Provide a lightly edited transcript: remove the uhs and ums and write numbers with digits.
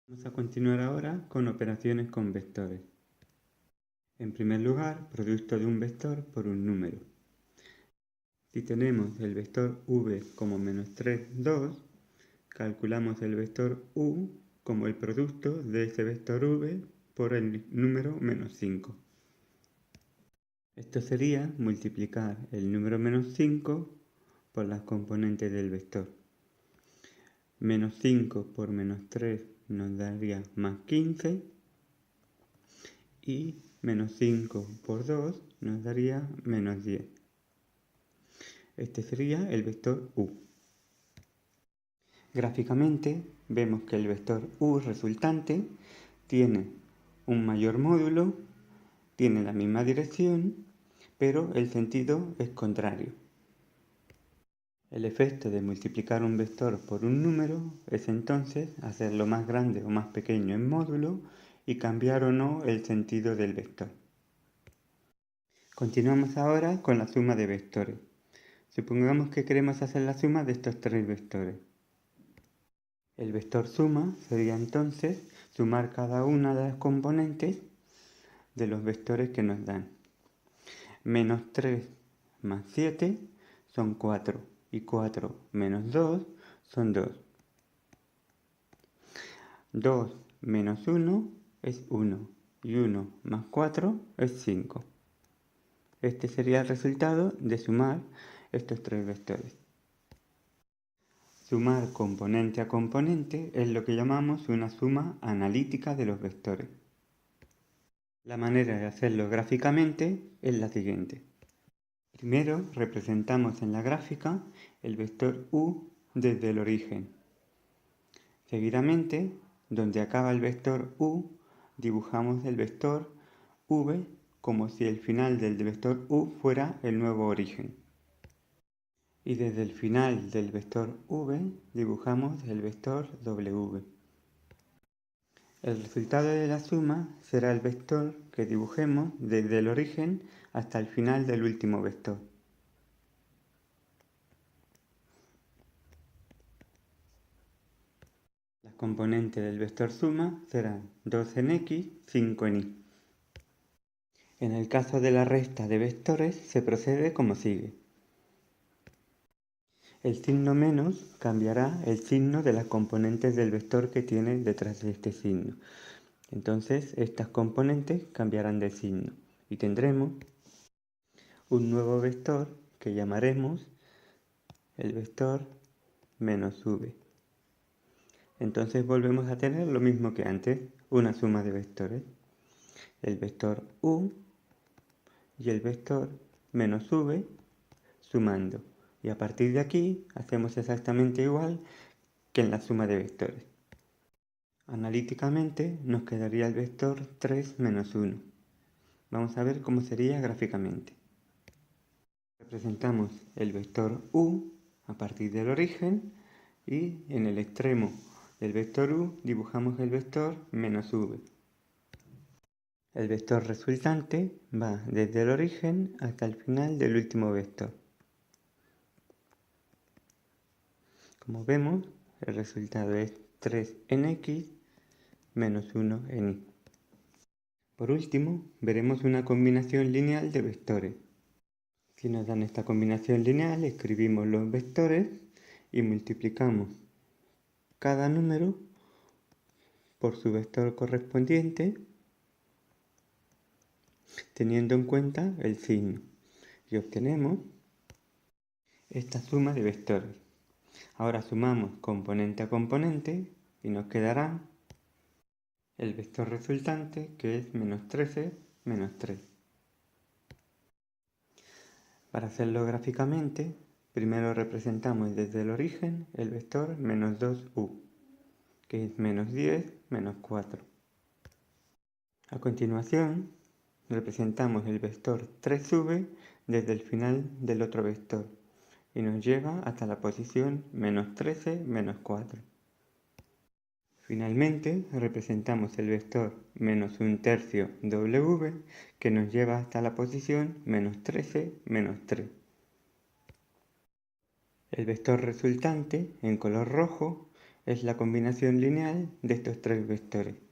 Vamos a continuar ahora con operaciones con vectores. En primer lugar, producto de un vector por un número. Si tenemos el vector v como -3, 2, calculamos el vector u como el producto de ese vector v por el número -5. Esto sería multiplicar el número -5 por las componentes del vector. -5 por -3 nos daría +15 y -5 por 2 nos daría -10. Este sería el vector u. Gráficamente vemos que el vector u resultante tiene un mayor módulo, tiene la misma dirección, pero el sentido es contrario. El efecto de multiplicar un vector por un número es entonces hacerlo más grande o más pequeño en módulo y cambiar o no el sentido del vector. Continuamos ahora con la suma de vectores. Supongamos que queremos hacer la suma de estos tres vectores. El vector suma sería entonces sumar cada una de las componentes de los vectores que nos dan. -3 más 7 son 4 y 4 menos 2 son 2. 2 menos 1 es 1 y 1 más 4 es 5. Este sería el resultado de sumar estos tres vectores. Sumar componente a componente es lo que llamamos una suma analítica de los vectores. La manera de hacerlo gráficamente es la siguiente. Primero representamos en la gráfica el vector u desde el origen. Seguidamente, donde acaba el vector u, dibujamos el vector v como si el final del vector u fuera el nuevo origen. Y desde el final del vector v dibujamos el vector w. El resultado de la suma será el vector que dibujemos desde el origen hasta el final del último vector. Las componentes del vector suma serán 2 en x, 5 en y. En el caso de la resta de vectores se procede como sigue. El signo menos cambiará el signo de las componentes del vector que tiene detrás de este signo. Entonces estas componentes cambiarán de signo y tendremos un nuevo vector que llamaremos el vector menos v. Entonces volvemos a tener lo mismo que antes, una suma de vectores. El vector u y el vector menos v sumando. Y a partir de aquí hacemos exactamente igual que en la suma de vectores. Analíticamente nos quedaría el vector 3 menos 1. Vamos a ver cómo sería gráficamente. Representamos el vector u a partir del origen y en el extremo del vector u dibujamos el vector menos v. El vector resultante va desde el origen hasta el final del último vector. Como vemos, el resultado es 3 en x menos 1 en y. Por último, veremos una combinación lineal de vectores. Si nos dan esta combinación lineal, escribimos los vectores y multiplicamos cada número por su vector correspondiente, teniendo en cuenta el signo, y obtenemos esta suma de vectores. Ahora sumamos componente a componente y nos quedará el vector resultante, que es -13 menos 3. Para hacerlo gráficamente, primero representamos desde el origen el vector menos 2u, que es -10 menos 4. A continuación, representamos el vector 3v desde el final del otro vector y nos lleva hasta la posición -13 menos 4. Finalmente, representamos el vector -1/3 w que nos lleva hasta la posición -13 menos 3. El vector resultante, en color rojo, es la combinación lineal de estos tres vectores.